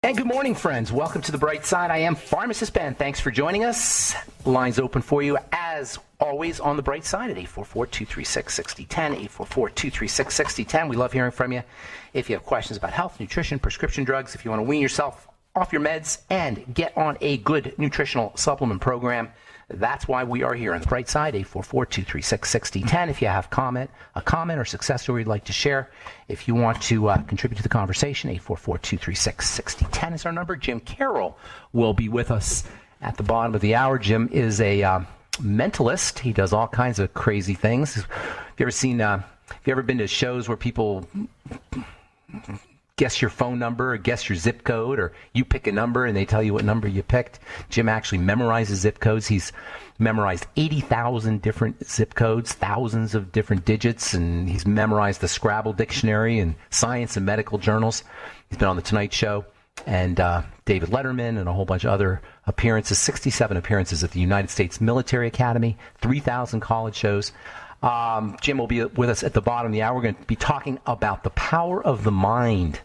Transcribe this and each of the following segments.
And good morning, friends. Welcome to The Bright Side. I am Pharmacist Ben. Thanks for joining us. Lines open for you, as always, on The Bright Side at 844-236-6010, 844-236-6010. We love hearing from you. If you have questions about health, nutrition, prescription drugs, if you want to wean yourself off your meds and get on a good nutritional supplement program, that's why we are here on The Bright Side, 844-236-6010. If you have a comment or success story you'd like to share, if you want to contribute to the conversation, 844-236-6010 is our number. Jim Carroll will be with us at the bottom of the hour. Jim is a mentalist. He does all kinds of crazy things. Have you ever been to shows where people guess your phone number or guess your zip code, or you pick a number and they tell you what number you picked? Jim actually memorizes zip codes. He's memorized 80,000 different zip codes, thousands of different digits, and he's memorized the Scrabble dictionary and science and medical journals. He's been on The Tonight Show and David Letterman and a whole bunch of other appearances, 67 appearances at the United States Military Academy, 3,000 college shows. Jim will be with us at the bottom of the hour. We're going to be talking about the power of the mind,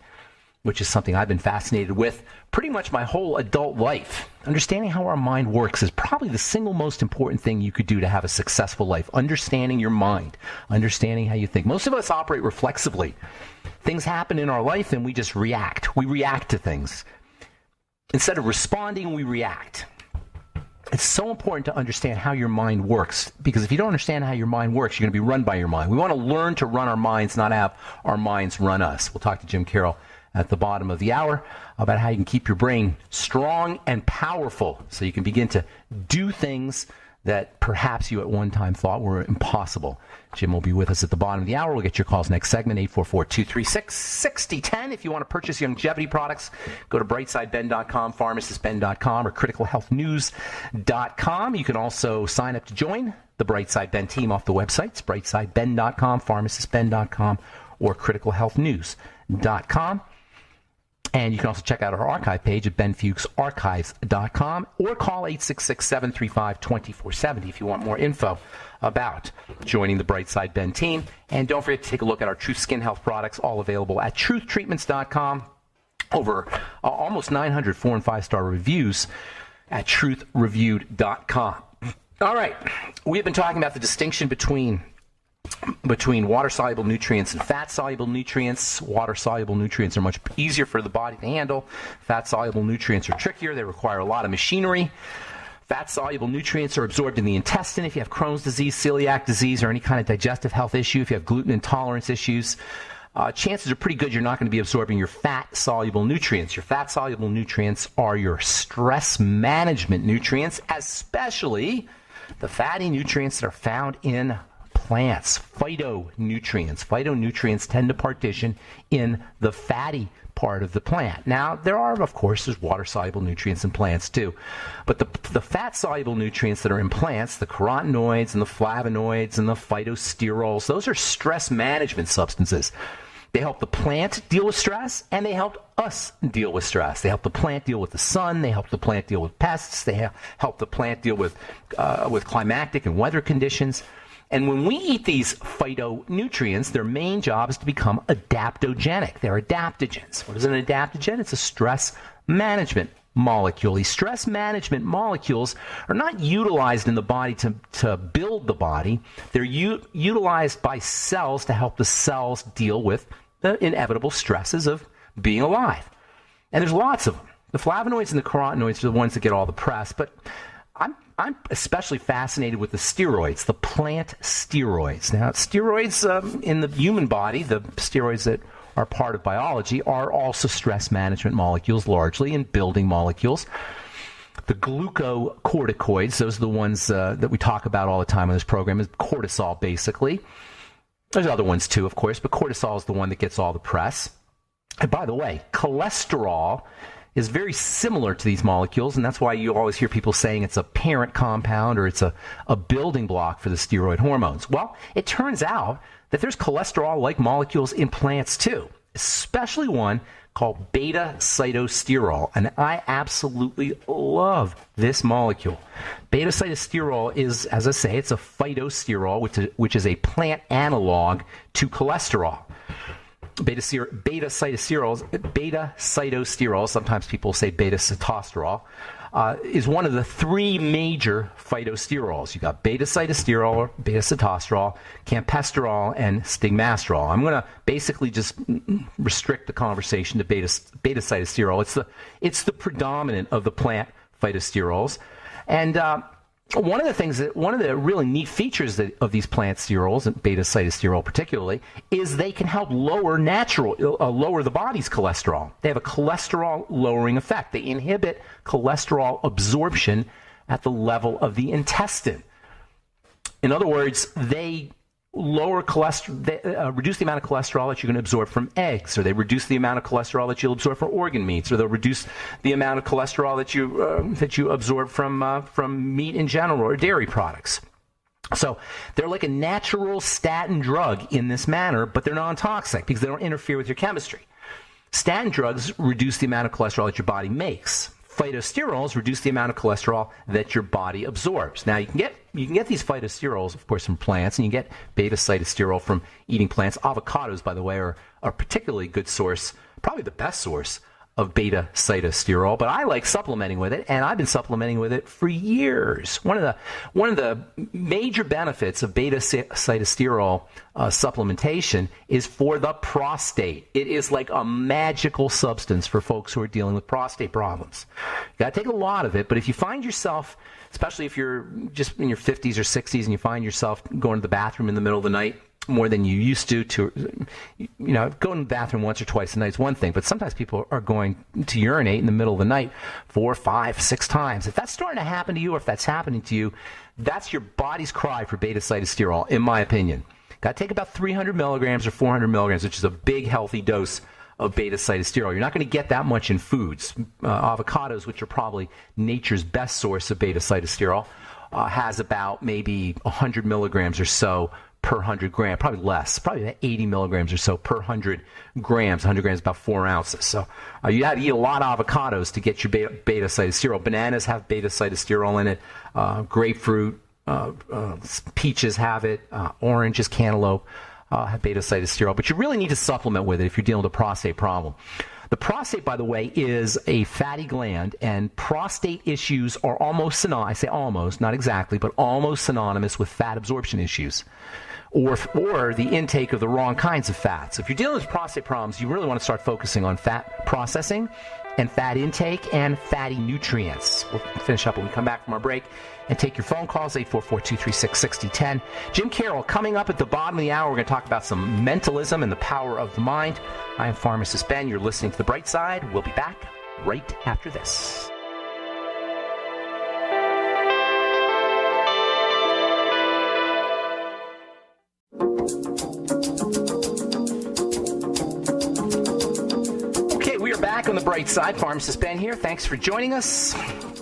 which is something I've been fascinated with pretty much my whole adult life. Understanding how our mind works is probably the single most important thing you could do to have a successful life. Understanding your mind, understanding how you think. Most of us operate reflexively. Things happen in our life and we just react. We react to things. Instead of responding, we react. It's so important to understand how your mind works, because if you don't understand how your mind works, you're going to be run by your mind. We want to learn to run our minds, not have our minds run us. We'll talk to Jim Carroll at the bottom of the hour about how you can keep your brain strong and powerful so you can begin to do things that perhaps you at one time thought were impossible. Jim will be with us at the bottom of the hour. We'll get your calls next segment, 844-236-6010. If you want to purchase longevity products, go to brightsideben.com, pharmacistben.com, or criticalhealthnews.com. You can also sign up to join the Brightside Ben team off the websites, brightsideben.com, pharmacistben.com, or criticalhealthnews.com. And you can also check out our archive page at benfuchsarchives.com, or call 866-735-2470 if you want more info about joining the Brightside Ben team. And don't forget to take a look at our Truth Skin Health products, all available at truthtreatments.com. Over almost 900 4- and 5-star reviews at truthreviewed.com. All right, we've been talking about the distinction between water-soluble nutrients and fat-soluble nutrients. Water-soluble nutrients are much easier for the body to handle. Fat-soluble nutrients are trickier. They require a lot of machinery. Fat-soluble nutrients are absorbed in the intestine. If you have Crohn's disease, celiac disease, or any kind of digestive health issue, if you have gluten intolerance issues, chances are pretty good you're not going to be absorbing your fat-soluble nutrients. Your fat-soluble nutrients are your stress management nutrients, especially the fatty nutrients that are found in plants, phytonutrients. Phytonutrients tend to partition in the fatty part of the plant. Now, there's water-soluble nutrients in plants too. But the fat-soluble nutrients that are in plants, the carotenoids and the flavonoids and the phytosterols, those are stress management substances. They help the plant deal with stress, and they help us deal with stress. They help the plant deal with the sun. They help the plant deal with pests. They help the plant deal with climatic and weather conditions. And when we eat these phytonutrients, their main job is to become adaptogenic. They're adaptogens. What is an adaptogen? It's a stress management molecule. These stress management molecules are not utilized in the body to build the body. They're utilized by cells to help the cells deal with the inevitable stresses of being alive. And there's lots of them. The flavonoids and the carotenoids are the ones that get all the press, but I'm especially fascinated with the steroids, the plant steroids. Now, steroids in the human body, the steroids that are part of biology, are also stress management molecules largely, and building molecules. The glucocorticoids, those are the ones that we talk about all the time on this program, is cortisol, basically. There's other ones too, of course, but cortisol is the one that gets all the press. And by the way, cholesterol is very similar to these molecules, and that's why you always hear people saying it's a parent compound or it's a building block for the steroid hormones. Well, it turns out that there's cholesterol-like molecules in plants too, especially one called beta-cytosterol, and I absolutely love this molecule. Beta-cytosterol is, as I say, it's a phytosterol, which is a plant analog to cholesterol. Cytosterol, sometimes people say beta-cytosterol, is one of the three major phytosterols. You got beta-cytosterol, or beta-cytosterol, campesterol, and stigmasterol. I'm going to basically just restrict the conversation to beta-cytosterol. It's the predominant of the plant phytosterols, and one of the really neat features of these plant sterols, and beta-cytosterol particularly, is they can help lower the body's cholesterol. They have a cholesterol lowering effect. They inhibit cholesterol absorption at the level of the intestine. In other words, they reduce the amount of cholesterol that you're going to absorb from eggs, or they reduce the amount of cholesterol that you'll absorb from organ meats, or they'll reduce the amount of cholesterol that you absorb from meat in general or dairy products. So they're like a natural statin drug in this manner, but they're non-toxic because they don't interfere with your chemistry. Statin drugs reduce the amount of cholesterol that your body makes. Phytosterols reduce the amount of cholesterol that your body absorbs. Now, you can get these phytosterols, of course, from plants, and you can get beta-cytosterol from eating plants. Avocados, by the way, are a particularly good source, probably the best source of beta-cytosterol, but I like supplementing with it, and I've been supplementing with it for years. One of the major benefits of beta-cytosterol supplementation is for the prostate. It is like a magical substance for folks who are dealing with prostate problems. You got to take a lot of it, but if you find yourself, especially if you're just in your 50s or 60s and you find yourself going to the bathroom in the middle of the night more than you used to going to the bathroom once or twice a night is one thing, but sometimes people are going to urinate in the middle of the night 4, 5, 6 times. If that's starting to happen to you, or if that's happening to you, that's your body's cry for beta-cytosterol, in my opinion. Got to take about 300 milligrams or 400 milligrams, which is a big, healthy dose of beta-cytosterol. You're not going to get that much in foods. Avocados, which are probably nature's best source of beta-cytosterol, has about maybe 100 milligrams or so per 100 grams, probably less, probably about 80 milligrams or so per 100 grams. 100 grams is about 4 ounces. So you have to eat a lot of avocados to get your beta-cytosterol. Bananas have beta-cytosterol in it. Grapefruit, peaches have it. Oranges, cantaloupe have beta-cytosterol. But you really need to supplement with it if you're dealing with a prostate problem. The prostate, by the way, is a fatty gland, and prostate issues are almost synonymous. I say almost, not exactly, but almost synonymous with fat absorption issues, or the intake of the wrong kinds of fats. If you're dealing with prostate problems, you really want to start focusing on fat processing and fat intake and fatty nutrients. We'll finish up when we come back from our break and take your phone calls, 844-236-6010. Jim Carroll, coming up at the bottom of the hour, we're going to talk about some mentalism and the power of the mind. I am Pharmacist Ben. You're listening to The Bright Side. We'll be back right after this. Okay, we are back on The Bright Side. Pharmacist Ben here. Thanks for joining us.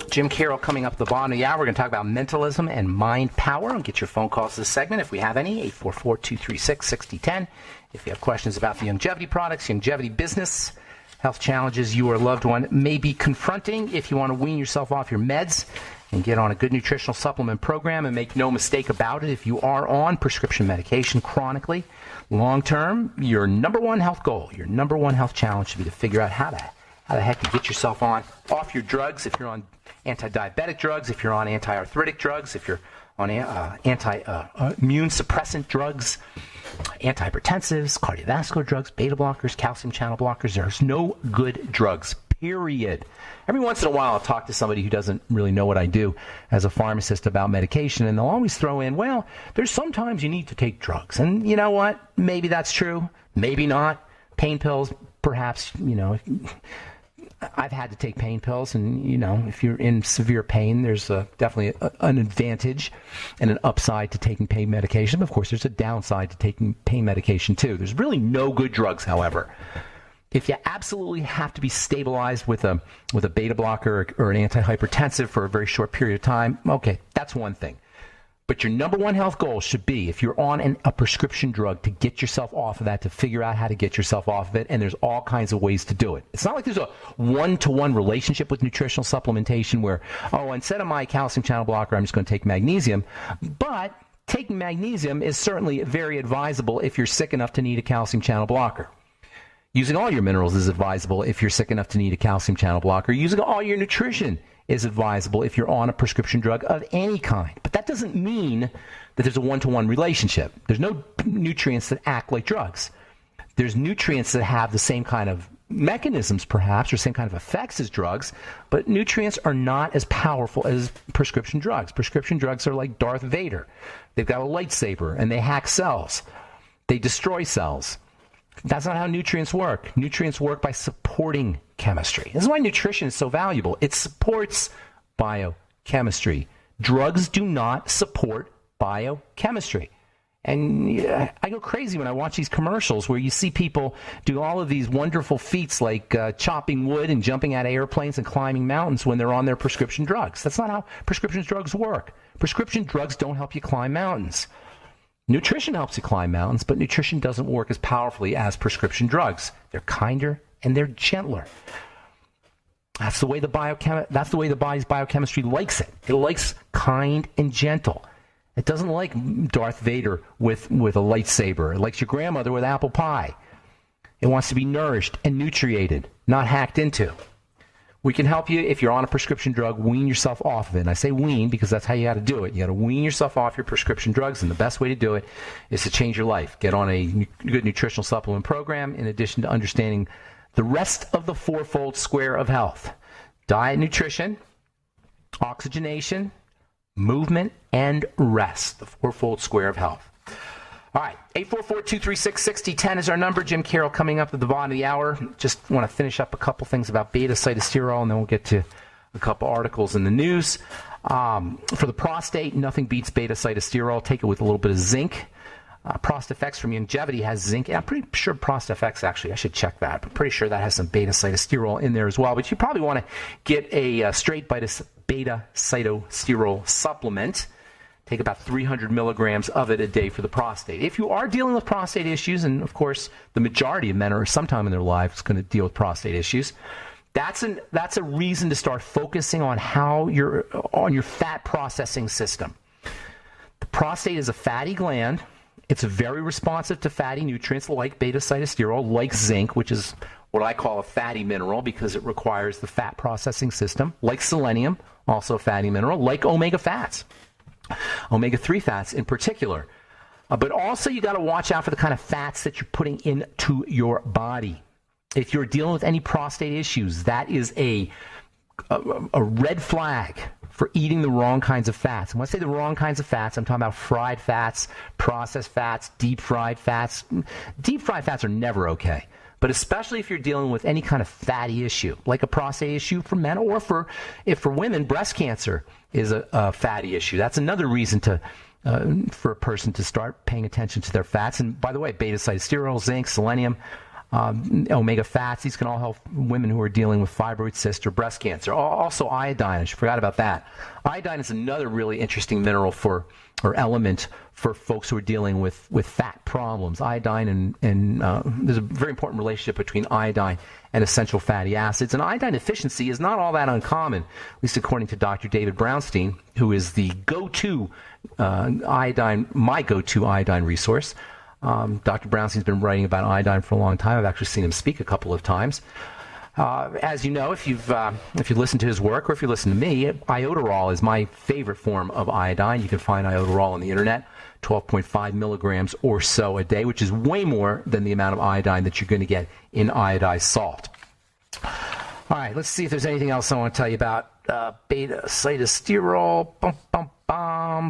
Jim Carroll coming up at the bottom of the hour. We're going to talk about mentalism and mind power. And get your phone calls to this segment if we have any, 844-236-6010. If you have questions about the longevity products, longevity business, health challenges you or a loved one may be confronting, if you want to wean yourself off your meds and get on a good nutritional supplement program, and make no mistake about it, if you are on prescription medication chronically, long-term, your number one health goal, your number one health challenge should be to figure out how the heck to get yourself off your drugs. If you're on anti-diabetic drugs, if you're on anti-arthritic drugs, if you're on immune suppressant drugs, antihypertensives, cardiovascular drugs, beta blockers, calcium channel blockers, there's no good drugs, period. Every once in a while I'll talk to somebody who doesn't really know what I do as a pharmacist about medication, and they'll always throw in, well, there's sometimes you need to take drugs. And you know what? Maybe that's true. Maybe not. Pain pills, perhaps, I've had to take pain pills, and, if you're in severe pain, there's definitely an advantage and an upside to taking pain medication. But of course, there's a downside to taking pain medication, too. There's really no good drugs, however. If you absolutely have to be stabilized with a beta blocker or an antihypertensive for a very short period of time, okay, that's one thing. But your number one health goal should be, if you're on a prescription drug, to get yourself off of that, to figure out how to get yourself off of it, and there's all kinds of ways to do it. It's not like there's a one-to-one relationship with nutritional supplementation where, instead of my calcium channel blocker, I'm just going to take magnesium. But taking magnesium is certainly very advisable if you're sick enough to need a calcium channel blocker. Using all your minerals is advisable if you're sick enough to need a calcium channel blocker. Using all your nutrition is advisable if you're on a prescription drug of any kind. But that doesn't mean that there's a one-to-one relationship. There's no nutrients that act like drugs. There's nutrients that have the same kind of mechanisms, perhaps, or same kind of effects as drugs, but nutrients are not as powerful as prescription drugs. Prescription drugs are like Darth Vader. They've got a lightsaber, and they hack cells. They destroy cells. That's not how nutrients work. Nutrients work by supporting chemistry. This is why nutrition is so valuable. It supports biochemistry. Drugs do not support biochemistry. And I go crazy when I watch these commercials where you see people do all of these wonderful feats like chopping wood and jumping out of airplanes and climbing mountains when they're on their prescription drugs. That's not how prescription drugs work. Prescription drugs don't help you climb mountains. Nutrition helps you climb mountains, but nutrition doesn't work as powerfully as prescription drugs. They're kinder and they're gentler. That's the way the body's biochemistry likes it. It likes kind and gentle. It doesn't like Darth Vader with a lightsaber. It likes your grandmother with apple pie. It wants to be nourished and nutriated, not hacked into. We can help you if you're on a prescription drug, wean yourself off of it. And I say wean because that's how you got to do it. You got to wean yourself off your prescription drugs, and the best way to do it is to change your life. Get on a good nutritional supplement program in addition to understanding the rest of the fourfold square of health. Diet, nutrition, oxygenation, movement, and rest. The fourfold square of health. All right, 844-236-6010 is our number. Jim Carroll coming up at the bottom of the hour. Just want to finish up a couple things about beta-cytosterol, and then we'll get to a couple articles in the news. For the prostate, nothing beats beta-cytosterol. Take it with a little bit of zinc. ProstFX from Longevity has zinc. I'm pretty sure ProstFX, actually, I should check that. I'm pretty sure that has some beta-cytosterol in there as well. But you probably want to get a straight beta-cytosterol supplement. Take about 300 milligrams of it a day for the prostate. If you are dealing with prostate issues, and of course the majority of men are sometime in their lives going to deal with prostate issues, that's a reason to start focusing on your fat processing system. The prostate is a fatty gland. It's very responsive to fatty nutrients like beta-cytosterol, like zinc, which is what I call a fatty mineral because it requires the fat processing system, like selenium, also a fatty mineral, like omega fats. Omega-3 fats in particular. But also you got to watch out for the kind of fats that you're putting into your body. If you're dealing with any prostate issues, that is a red flag for eating the wrong kinds of fats. And when I say the wrong kinds of fats, I'm talking about fried fats, processed fats, deep fried fats. Deep fried fats are never okay. But especially if you're dealing with any kind of fatty issue, like a prostate issue for men, or for women, breast cancer is a fatty issue. That's another reason for a person to start paying attention to their fats. And by the way, beta-cytosterol, zinc, selenium, omega fats, these can all help women who are dealing with fibroid cyst or breast cancer. Also iodine, I forgot about that. Iodine is another really interesting mineral or element for folks who are dealing with fat problems. Iodine and there's a very important relationship between iodine and essential fatty acids. And iodine deficiency is not all that uncommon, at least according to Dr. David Brownstein, who is the my go-to iodine resource. Dr. Brownstein's been writing about iodine for a long time. I've actually seen him speak a couple of times. As you know, if you listen to his work or if you listen to me, iodoral is my favorite form of iodine. You can find iodoral on the internet, 12.5 milligrams or so a day, which is way more than the amount of iodine that you're going to get in iodized salt. All right, let's see if there's anything else I want to tell you about beta-cytosterol.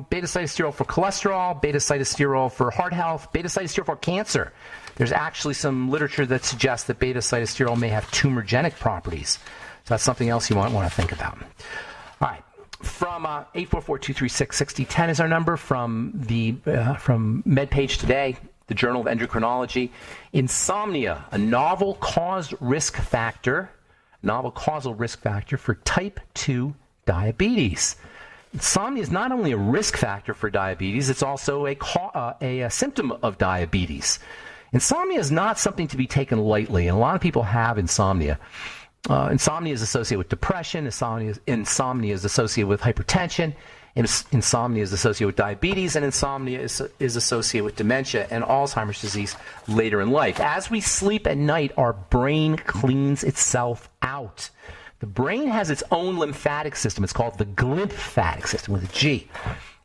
Beta-cytosterol for cholesterol, beta-cytosterol for heart health, beta-cytosterol for cancer. There's actually some literature that suggests that beta-cytosterol may have tumorigenic properties. So that's something else you might want to think about. All right. From 844-236-6010 is our number. From MedPage Today, the Journal of Endocrinology. Insomnia, a novel causal risk factor for type 2 diabetes. Insomnia is not only a risk factor for diabetes, it's also a symptom of diabetes. Insomnia is not something to be taken lightly, and a lot of people have insomnia. Insomnia is associated with depression. Insomnia is associated with hypertension. Insomnia is associated with diabetes, and insomnia is associated with dementia and Alzheimer's disease later in life. As we sleep at night, our brain cleans itself out. The brain has its own lymphatic system. It's called the glymphatic system with a G.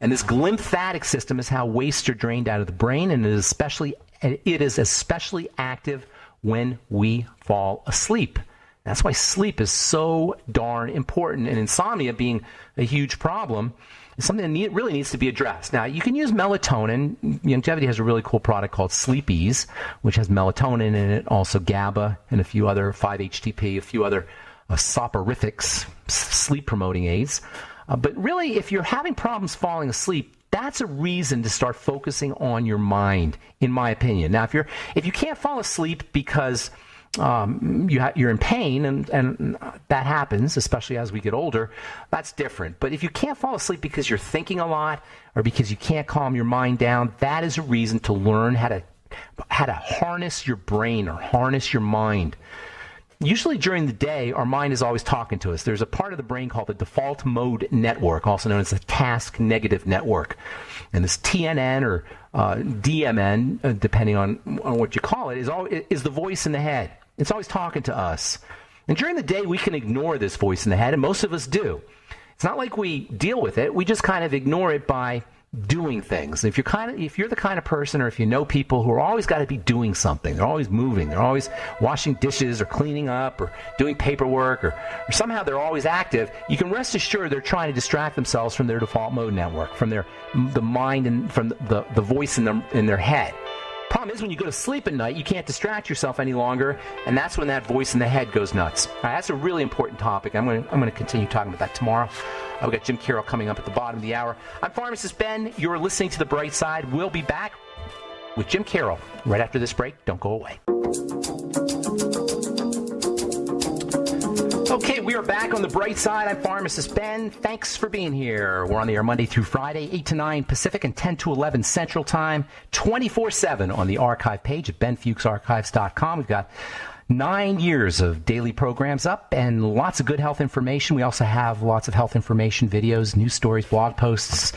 And this glymphatic system is how wastes are drained out of the brain, and it is especially active when we fall asleep. That's why sleep is so darn important, and insomnia being a huge problem is something that really needs to be addressed. Now, you can use melatonin. Longevity has a really cool product called Sleep Ease, which has melatonin in it, also GABA, and a few other 5-HTP, a few other soporifics, sleep-promoting aids. But really, if you're having problems falling asleep, that's a reason to start focusing on your mind, in my opinion. Now, if you can't fall asleep because you're in pain, and that happens, especially as we get older, that's different. But if you can't fall asleep because you're thinking a lot or because you can't calm your mind down, that is a reason to learn how to harness your brain or harness your mind. Usually during the day, our mind is always talking to us. There's a part of the brain called the default mode network, also known as the task negative network. And this TNN or DMN, depending on what you call it, is the voice in the head. It's always talking to us. And during the day, we can ignore this voice in the head, and most of us do. It's not like we deal with it. We just kind of ignore it by doing things. If you're the kind of person, or if you know people who are always got to be doing something, they're always moving, they're always washing dishes or cleaning up or doing paperwork, or somehow they're always active, you can rest assured they're trying to distract themselves from their default mode network, from the mind and from the voice in their head. Problem is, when you go to sleep at night, you can't distract yourself any longer, and that's when that voice in the head goes nuts. All right, that's a really important topic. I'm going to continue talking about that tomorrow. I've got Jim Carroll coming up at the bottom of the hour. I'm Pharmacist Ben. You're listening to The Bright Side. We'll be back with Jim Carroll right after this break. Don't go away. Okay, we are back on The Bright Side. I'm Pharmacist Ben. Thanks for being here. We're on the air Monday through Friday, 8 to 9 Pacific and 10 to 11 Central Time, 24/7 on the archive page at benfuchsarchives.com. We've got 9 years of daily programs up and lots of good health information. We also have lots of health information videos, news stories, blog posts,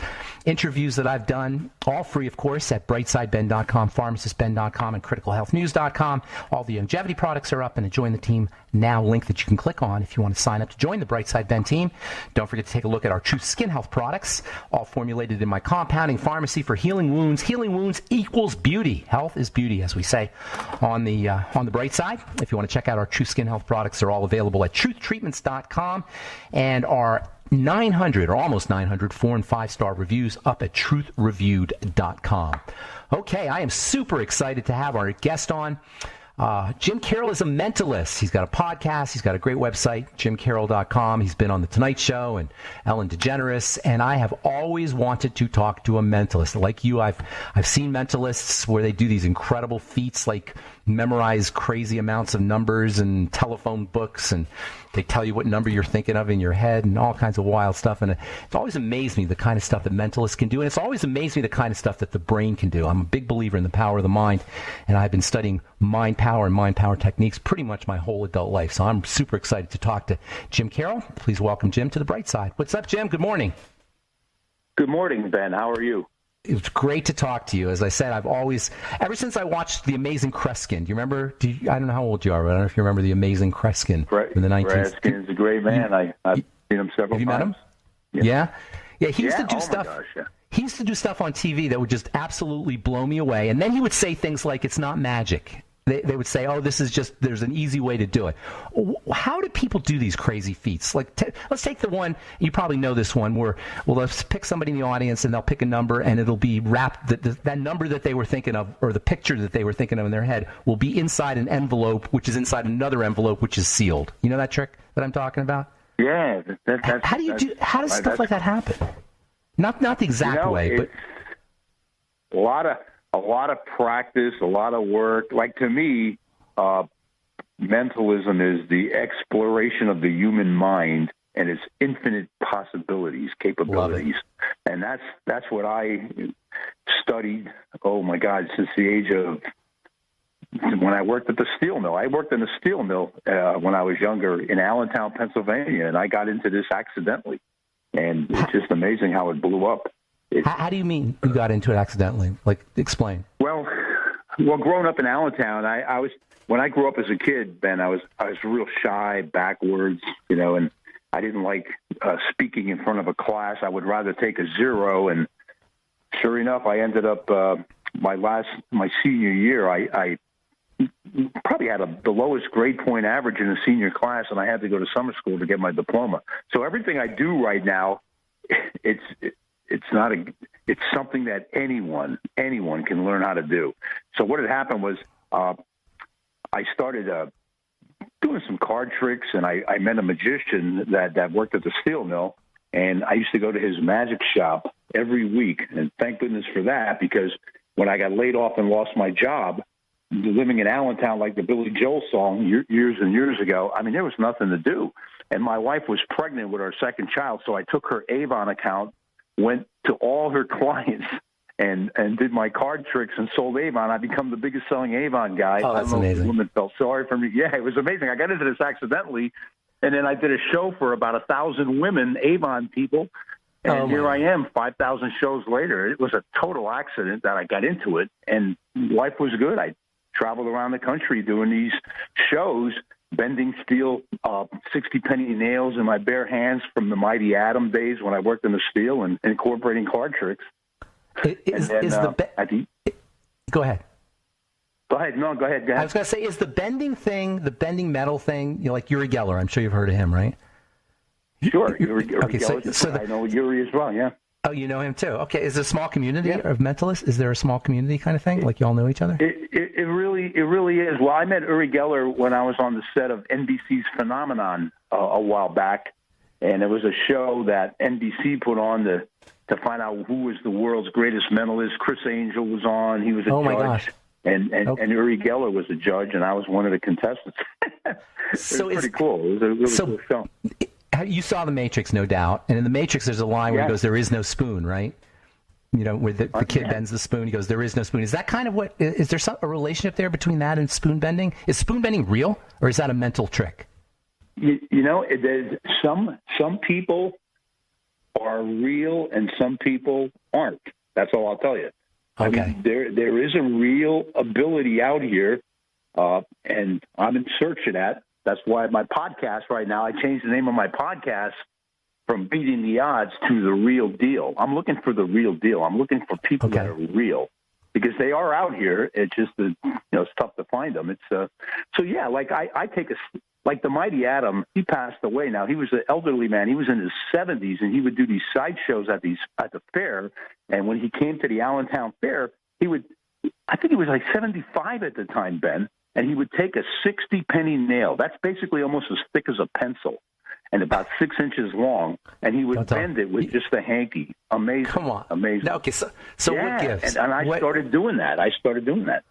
interviews that I've done, all free, of course, at brightsideben.com, pharmacistben.com, and criticalhealthnews.com. All the longevity products are up, and a Join the Team Now link that you can click on if you want to sign up to join the Brightside Ben team. Don't forget to take a look at our Truth Skin Health products, all formulated in my compounding pharmacy for healing wounds. Healing wounds equals beauty. Health is beauty, as we say on the Bright Side. If you want to check out our Truth Skin Health products, they're all available at truthtreatments.com, and our 900 or almost 900 4- and 5-star reviews up at truthreviewed.com. Okay, I am super excited to have our guest on. Jim Carroll is a mentalist. He's got a podcast. He's got a great website, jimcarroll.com. He's been on The Tonight Show and Ellen DeGeneres, and I have always wanted to talk to a mentalist. Like you, I've seen mentalists where they do these incredible feats, like memorize crazy amounts of numbers and telephone books, and they tell you what number you're thinking of in your head and all kinds of wild stuff. And it's always amazed me the kind of stuff that mentalists can do, and it's always amazed me the kind of stuff that the brain can do. I'm a big believer in the power of the mind, and I've been studying mind power and mind power techniques pretty much my whole adult life. So I'm super excited to talk to Jim Carroll. Please welcome Jim to The Bright Side. What's up, Jim? Good morning. Good morning, Ben. How are you? It's great to talk to you. As I said, I've always, ever since I watched The Amazing Kreskin, do you remember, I don't know how old you are, but I don't know if you remember The Amazing Kreskin in the 19th. Kreskin's a great man. I've seen him several times. Have you met him? Yeah, he used to do stuff. Gosh, yeah. He used to do stuff on TV that would just absolutely blow me away. And then he would say things like, it's not magic. They would say, oh, this is just, there's an easy way to do it. How do people do these crazy feats? Like, let's take the one, you probably know this one, where, well, let's pick somebody in the audience and they'll pick a number and it'll be wrapped, that number that they were thinking of, or the picture that they were thinking of in their head, will be inside an envelope, which is inside another envelope, which is sealed. You know that trick that I'm talking about? Yeah. How does stuff like that happen? Not the exact way, but a lot of practice, a lot of work. Like, to me, mentalism is the exploration of the human mind and its infinite possibilities, capabilities. And that's what I studied, oh my God, since the age of when I worked at the steel mill. I worked in a steel mill when I was younger in Allentown, Pennsylvania, and I got into this accidentally. And it's just amazing how it blew up. How do you mean you got into it accidentally? Like, explain. Well, growing up in Allentown, when I grew up as a kid, Ben, I was real shy, backwards, and I didn't like speaking in front of a class. I would rather take a 0. And sure enough, I ended up my senior year. I probably had the lowest grade point average in the senior class, and I had to go to summer school to get my diploma. So everything I do right now, it's something that anyone can learn how to do. So what had happened was I started doing some card tricks, and I met a magician that worked at the steel mill, and I used to go to his magic shop every week. And thank goodness for that, because when I got laid off and lost my job, living in Allentown, like the Billy Joel song years and years ago, I mean, there was nothing to do. And my wife was pregnant with our second child, so I took her Avon account, went to all her clients, and did my card tricks and sold Avon. I become the biggest selling Avon guy. Oh, that's amazing. The woman felt sorry for me. Yeah, it was amazing. I got into this accidentally, and then I did a show for about 1,000 women, Avon people, and here I am 5,000 shows later. It was a total accident that I got into it, and life was good. I traveled around the country doing these shows, bending steel 60-penny nails in my bare hands from the Mighty Atom days when I worked in the steel, and incorporating card tricks. Go ahead. Go ahead. No, go ahead. I was going to say, is the bending thing, the bending metal thing, like Uri Geller? I'm sure you've heard of him, right? Sure. Uri okay, Geller, I know Uri as well, yeah. Oh, you know him too. Okay, is there a small community of mentalists? Is there a small community kind of thing? Like you all know each other? It really is. Well, I met Uri Geller when I was on the set of NBC's Phenomenon a while back, and it was a show that NBC put on to find out who was the world's greatest mentalist. Chris Angel was on. He was a judge. My gosh. And Uri Geller was a judge, and I was one of the contestants. It was pretty cool. It was a really cool show. You saw The Matrix, no doubt. And in The Matrix, there's a line where he goes, "There is no spoon," right? Where the kid bends the spoon. He goes, "There is no spoon." Is that kind of what? Is there a relationship there between that and spoon bending? Is spoon bending real, or is that a mental trick? There's some people are real and some people aren't. That's all I'll tell you. Okay. I mean, there is a real ability out here, and I'm in search of that. That's why my podcast right now, I changed the name of my podcast from Beating the Odds to The Real Deal. I'm looking for the real deal. I'm looking for people that are real, because they are out here. It's just, it's tough to find them. It's like I take like the Mighty Atom. He passed away now. He was an elderly man. He was in his 70s, and he would do these sideshows at the fair. And when he came to the Allentown Fair, I think he was like 75 at the time, Ben. And he would take a 60-penny nail. That's basically almost as thick as a pencil and about 6 inches long. And he would bend it with just a hanky. Amazing. Come on. Amazing. No, okay, so what gives? And I started doing that.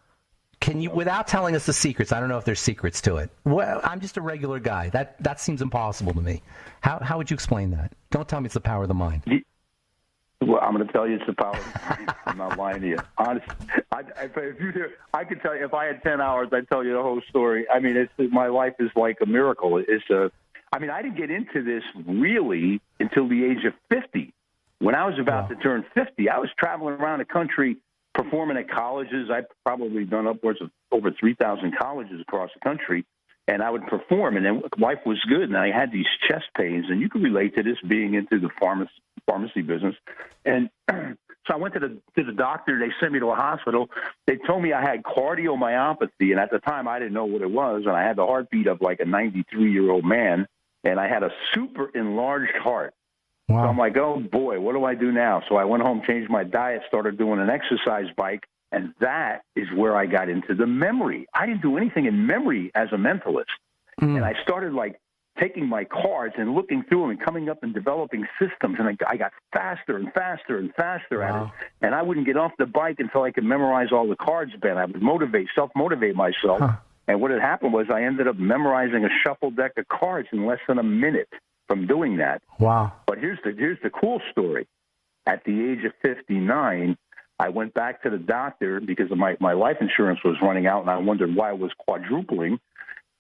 Can you, without telling us the secrets, I don't know if there's secrets to it. Well, I'm just a regular guy. That seems impossible to me. How would you explain that? Don't tell me it's the power of the mind. Well, I'm going to tell you it's the power of the mind. I'm not lying to you. Honestly, I could tell you, if I had 10 hours, I'd tell you the whole story. I mean, my life is like a miracle. I didn't get into this really until the age of 50. When I was about to turn 50, I was traveling around the country performing at colleges. I've probably done upwards of over 3,000 colleges across the country. And I would perform, and then life was good, and I had these chest pains, and you can relate to this being into the pharmacy business. And so I went to the doctor. They sent me to a hospital. They told me I had cardiomyopathy, and at the time I didn't know what it was, and I had the heartbeat of like a 93-year-old man, and I had a super enlarged heart. Wow. So I'm like, oh, boy, what do I do now? So I went home, changed my diet, started doing an exercise bike, and that is where I got into the memory. I didn't do anything in memory as a mentalist. And I started like taking my cards and looking through them and coming up and developing systems. And I got faster and faster and faster at it. And I wouldn't get off the bike until I could memorize all the cards, Ben. I would self-motivate myself. And what had happened was I ended up memorizing a shuffle deck of cards in less than a minute from doing that. Wow. But here's the cool story. At the age of 59, I went back to the doctor because my life insurance was running out, and I wondered why it was quadrupling.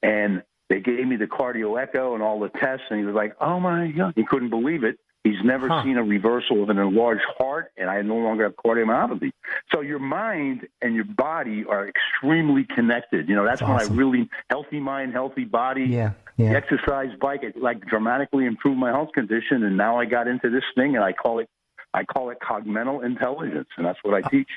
And they gave me the cardio echo and all the tests, and he was like, oh, my God. He couldn't believe it. He's never seen a reversal of an enlarged heart, and I no longer have cardiomyopathy. So your mind and your body are extremely connected. You know, that's when awesome. I really, healthy mind, healthy body, Yeah. the exercise bike, it like dramatically improved my health condition, and now I got into this thing, and I call it cognitive intelligence, and that's what I teach.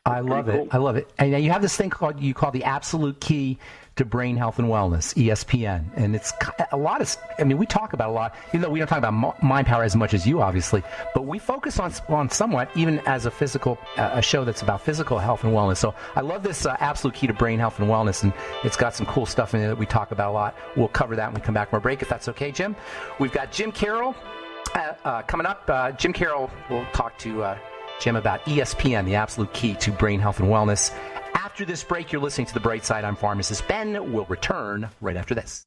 I love it. Cool. I love it. And you have this thing called the absolute key to brain health and wellness, ESPN. And it's a lot of, I mean, we talk about a lot, even though we don't talk about mind power as much as you, obviously, but we focus on somewhat, even as a show that's about physical health and wellness. So I love this absolute key to brain health and wellness, and it's got some cool stuff in it that we talk about a lot. We'll cover that when we come back from our break, if that's okay, Jim. We've got Jim Carroll coming up. Jim Carroll will talk to Jim about ESPN, the absolute key to brain health and wellness. After this break, you're listening to The Bright Side. I'm Pharmacist Ben. We'll return right after this.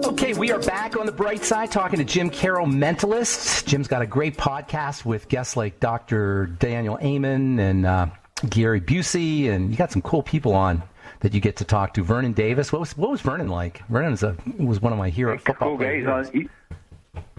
Okay, we are back on The Bright Side talking to Jim Carroll, mentalist. Jim's got a great podcast with guests like Dr. Daniel Amen and Gary Busey, and you got some cool people on that you get to talk to. Vernon Davis. What was Vernon like? Vernon was one of my hero football players.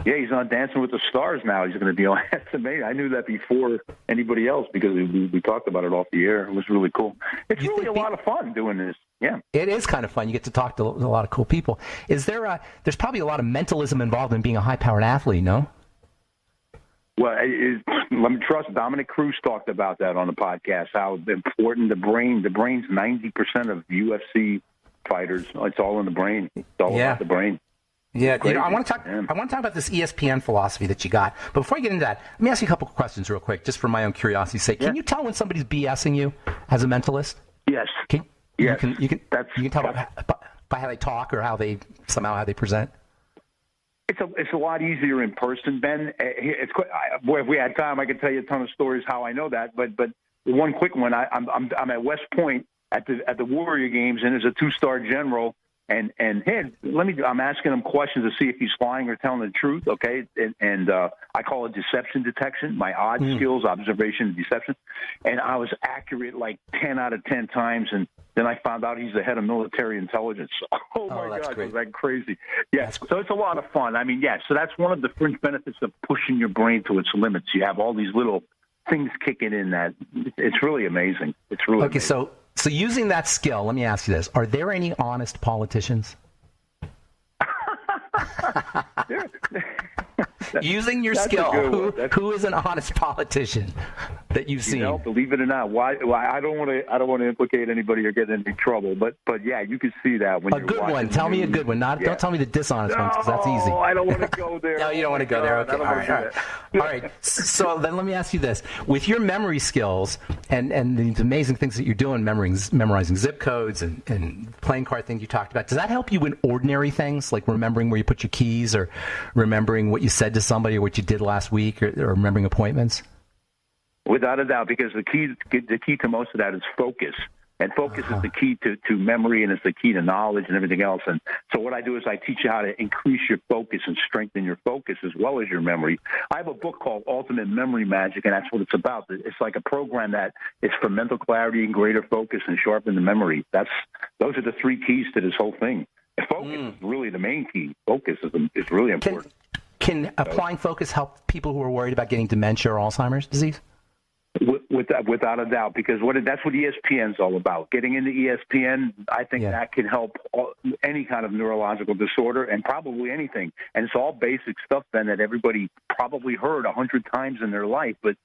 He's on Dancing with the Stars now. He's going to be on. That's amazing. I knew that before anybody else because we talked about it off the air. It was really cool. It's really a lot of fun doing this. Yeah, it is kind of fun. You get to talk to a lot of cool people. Is there? There's probably a lot of mentalism involved in being a high-powered athlete. No. Well, let me trust. Dominic Cruz talked about that on the podcast. How important the brain's 90% of UFC fighters. It's all in the brain. It's all about the brain. Yeah, I want to talk about this ESPN philosophy that you got. But before I get into that, let me ask you a couple of questions real quick, just for my own curiosity's sake. Can you tell when somebody's BSing you as a mentalist? Yes. You can tell by how they talk or how they present. It's a lot easier in person, Ben. If we had time, I could tell you a ton of stories how I know that. But one quick one: I'm at West Point at the Warrior Games, and there's a 2-star general. And I'm asking him questions to see if he's lying or telling the truth, okay? And I call it deception detection, my odd skills, observation and deception. And I was accurate like 10 out of 10 times, and then I found out he's the head of military intelligence. Oh my God, is that crazy? Yes, so it's a lot of fun. I mean, so that's one of the fringe benefits of pushing your brain to its limits. You have all these little things kicking in that it's really amazing. It's really amazing. So using that skill, let me ask you this. Are there any honest politicians? Using your skill, who is an honest politician that you've seen? Believe it or not, why I don't want to implicate anybody or get in any trouble, but yeah, you can see that when you're watching. A good one. Tell me a good one. Don't tell me the dishonest ones, because that's easy. No, I don't want to go there. No, you don't want to go there. Okay, all right. So then let me ask you this: with your memory skills and these amazing things that you're doing, memorizing zip codes and playing card things you talked about, does that help you in ordinary things like remembering where you put your keys or remembering what you said to somebody or what you did last week or remembering appointments? Without a doubt, because the key to most of that is focus. And focus is the key to memory, and it's the key to knowledge and everything else. And so what I do is I teach you how to increase your focus and strengthen your focus as well as your memory. I have a book called Ultimate Memory Magic, and that's what it's about. It's like a program that is for mental clarity and greater focus and sharpen the memory. Those are the 3 keys to this whole thing. And focus is really the main key. Focus is really important. Can applying focus help people who are worried about getting dementia or Alzheimer's disease? Without a doubt, because that's what ESPN's all about. Getting into ESPN, I think that can help any kind of neurological disorder and probably anything. And it's all basic stuff, then, that everybody probably heard 100 times in their life. But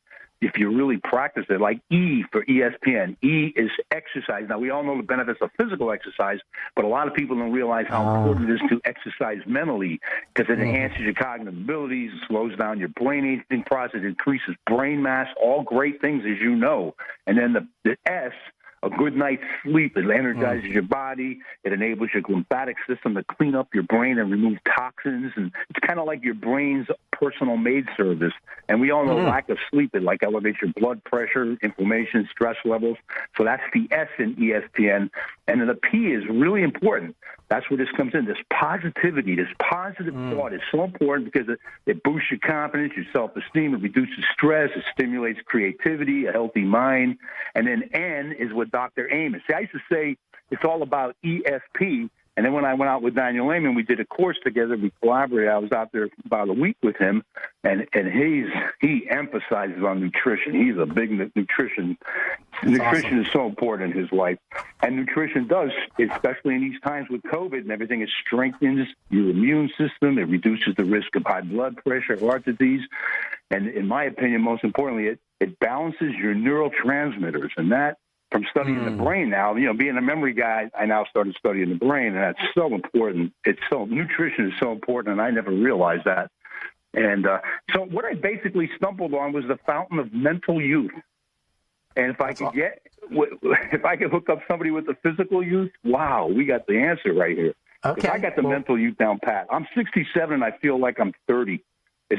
if you really practice it, like E for ESPN, E is exercise. Now, we all know the benefits of physical exercise, but a lot of people don't realize how important it is to exercise mentally, because it enhances your cognitive abilities, it slows down your brain aging process, increases brain mass, all great things, as you know. And then the S, a good night's sleep, it energizes your body. It enables your lymphatic system to clean up your brain and remove toxins. And it's kind of like your brain's personal maid service. And we all know lack of sleep, it like elevates your blood pressure, inflammation, stress levels. So that's the S in ESPN. And then the P is really important. That's where this comes in. This positivity, this positive thought is so important because it boosts your confidence, your self-esteem, it reduces stress, it stimulates creativity, a healthy mind. And then N is what Dr. Amos. See, I used to say it's all about ESP, And then when I went out with Daniel Lehman, we did a course together. We collaborated. I was out there about a week with him, and he emphasizes on nutrition. He's a big nutrition. Nutrition is so important in his life, and nutrition does, especially in these times with COVID and everything. It strengthens your immune system. It reduces the risk of high blood pressure, heart disease, and in my opinion, most importantly, it balances your neurotransmitters, and that. From studying the brain now, being a memory guy, I now started studying the brain, and that's so important. Nutrition is so important, and I never realized that. And so what I basically stumbled on was the fountain of mental youth. And if I could hook up somebody with the physical youth, wow, we got the answer right here. Okay. I got the mental youth down pat. I'm 67, and I feel like I'm 30.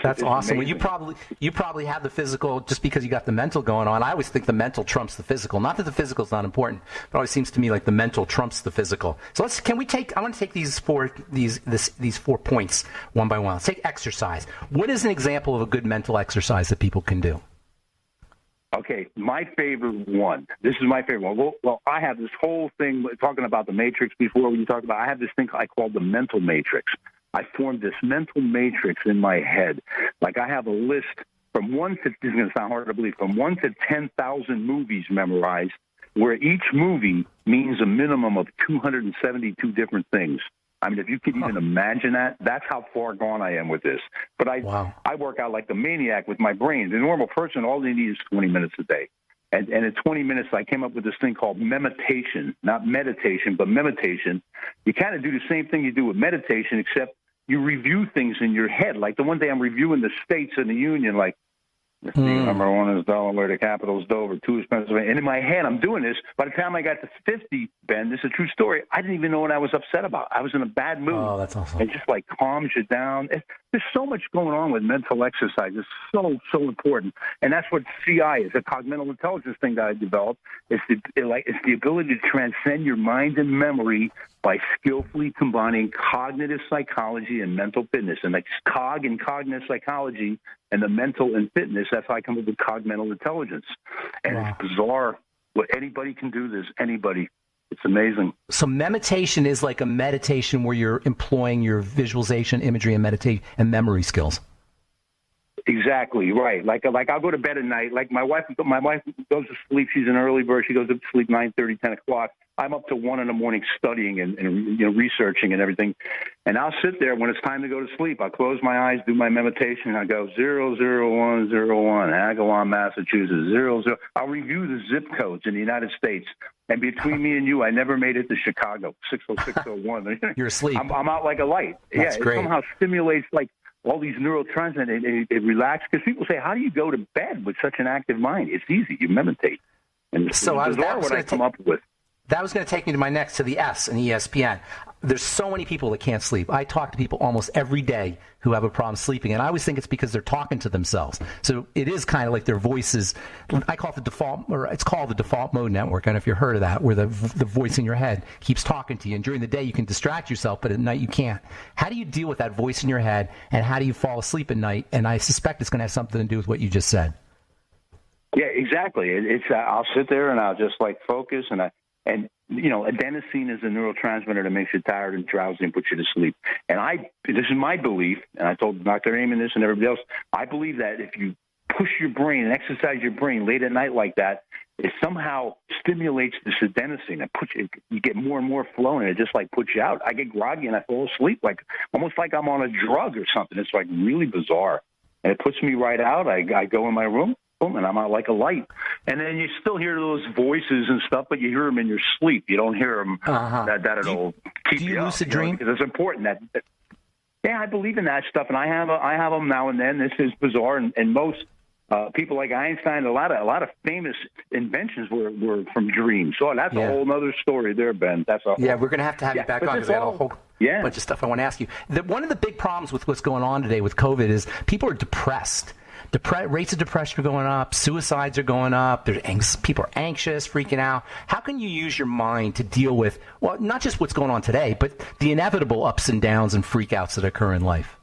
That's awesome. Well, you probably have the physical just because you got the mental going on. I always think the mental trumps the physical. Not that the physical is not important, but it always seems to me like the mental trumps the physical. So I want to take these 4 points one by one. Let's take exercise. What is an example of a good mental exercise that people can do? Okay, my favorite one. This is my favorite one. Well, I have this whole thing talking about the matrix before when you talk about. I have this thing I call the mental matrix. I formed this mental matrix in my head. Like I have a list from 1 to, this is going to sound hard to believe, from 1 to 10,000 movies memorized, where each movie means a minimum of 272 different things. I mean, if you could even imagine that, that's how far gone I am with this. But I work out like a maniac with my brain. The normal person, all they need is 20 minutes a day. And in 20 minutes, I came up with this thing called memetation, not meditation, but memetation. You kind of do the same thing you do with meditation, except you review things in your head. Like the one day I'm reviewing the states in the Union, like number 1 is Delaware, the capital is Dover, 2 is Pennsylvania. And in my head, I'm doing this. By the time I got to 50, Ben, this is a true story, I didn't even know what I was upset about. I was in a bad mood. Oh, that's awesome. It just like calms you down. There's so much going on with mental exercise. It's so important. And that's what CI is, a cognitive intelligence thing that I developed. It's the ability to transcend your mind and memory by skillfully combining cognitive psychology and mental fitness. And like cog and cognitive psychology and the mental and fitness, that's how I come up with cognitive intelligence. And It's bizarre what anybody can do this, anybody. It's amazing. So memetation is like a meditation where you're employing your visualization, imagery, and meditation and memory skills. Exactly right. Like I'll go to bed at night. Like my wife goes to sleep. She's an early bird. She goes to sleep 9:30, 10 o'clock. I'm up to 1 in the morning studying and researching and everything. And I'll sit there when it's time to go to sleep. I'll close my eyes, do my meditation. I go 00101, Agawam, Massachusetts 00. I'll review the zip codes in the United States. And between me and you, I never made it to Chicago 60601. You're asleep. I'm out like a light. That's great. It somehow stimulates like all these neurotransmitters. It relaxes. Because people say, how do you go to bed with such an active mind? It's easy. You meditate. And so it's bizarre what I come up with. That was going to take me to my next, to the S in ESPN. There's so many people that can't sleep. I talk to people almost every day who have a problem sleeping, and I always think it's because they're talking to themselves. So it is kind of like their voices. I call it the default, or it's called the default mode network. I don't know if you've heard of that, where the voice in your head keeps talking to you. And during the day, you can distract yourself, but at night you can't. How do you deal with that voice in your head, and how do you fall asleep at night? And I suspect it's going to have something to do with what you just said. Yeah, exactly. I'll sit there and I'll just like focus and adenosine is a neurotransmitter that makes you tired and drowsy and puts you to sleep. And this is my belief, and I told Dr. Amen this and everybody else, I believe that if you push your brain and exercise your brain late at night like that, it somehow stimulates this adenosine. You get more and more flow, and it just like puts you out. I get groggy and I fall asleep, like almost like I'm on a drug or something. It's like really bizarre. And it puts me right out. I go in my room. Boom, and I'm out like a light. And then you still hear those voices and stuff, but you hear them in your sleep. You don't hear them that it'll keep you up. Do you lucid dream? Because it's important that yeah, I believe in that stuff, and I have them now and then. This is bizarre, and most people like Einstein, a lot of famous inventions were from dreams. So that's a whole other story there, Ben. We're going to have you back on because I have a whole bunch of stuff I want to ask you. One of the big problems with what's going on today with COVID is people are depressed. Rates of depression are going up. Suicides are going up. People are anxious, freaking out. How can you use your mind to deal with, well, not just what's going on today, but the inevitable ups and downs and freakouts that occur in life?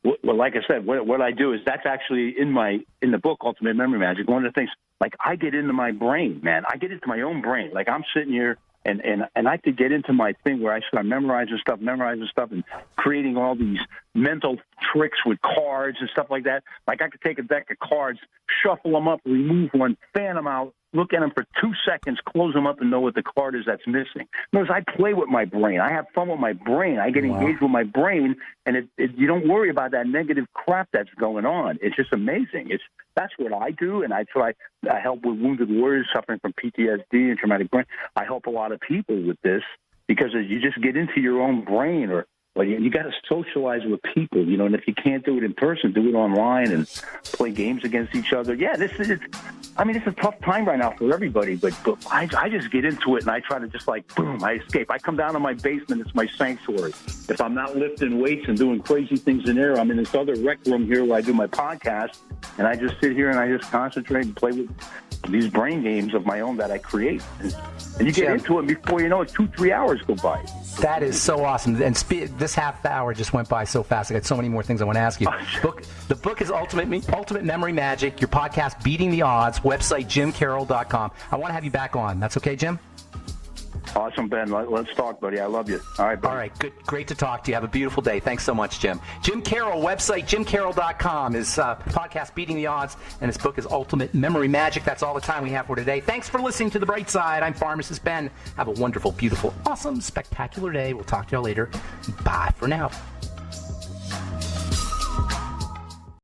Well, like I said, what I do is that's actually in the book, Ultimate Memory Magic. One of the things, like I get into my brain, man. I get into my own brain. Like I'm sitting here, And I could get into my thing where I start memorizing stuff, and creating all these mental tricks with cards and stuff like that. Like I could take a deck of cards, shuffle them up, remove one, fan them out, look at them for 2 seconds, close them up, and know what the card is that's missing. Notice I play with my brain. I have fun with my brain. I get engaged with my brain, and you don't worry about that negative crap that's going on. It's just amazing. That's what I do, and I help with wounded warriors suffering from PTSD and traumatic brain. I help a lot of people with this because you just get into your own brain, or you got to socialize with people, and if you can't do it in person, do it online and play games against each other. Yeah, it's a tough time right now for everybody, but I just get into it, and I try to just boom, I escape. I come down to my basement. It's my sanctuary. If I'm not lifting weights and doing crazy things in there, I'm in this other rec room here where I do my podcast, and I just sit here and I just concentrate and play with these brain games of my own that I create. And you get into it, before you know it, 2-3 hours go by. That is so awesome. And this half hour just went by so fast. I got so many more things I want to ask you. The book is Ultimate Memory Magic. Your podcast, Beating the Odds. Website, JimCarroll.com. I want to have you back on. That's okay, Jim? Awesome, Ben. Let's talk, buddy. I love you. All right, buddy. All right, good. Great to talk to you. Have a beautiful day. Thanks so much, Jim. Jim Carroll, website, JimCarroll.com. His podcast, Beating the Odds, and his book is Ultimate Memory Magic. That's all the time we have for today. Thanks for listening to The Bright Side. I'm Pharmacist Ben. Have a wonderful, beautiful, awesome, spectacular day. We'll talk to y'all later. Bye for now.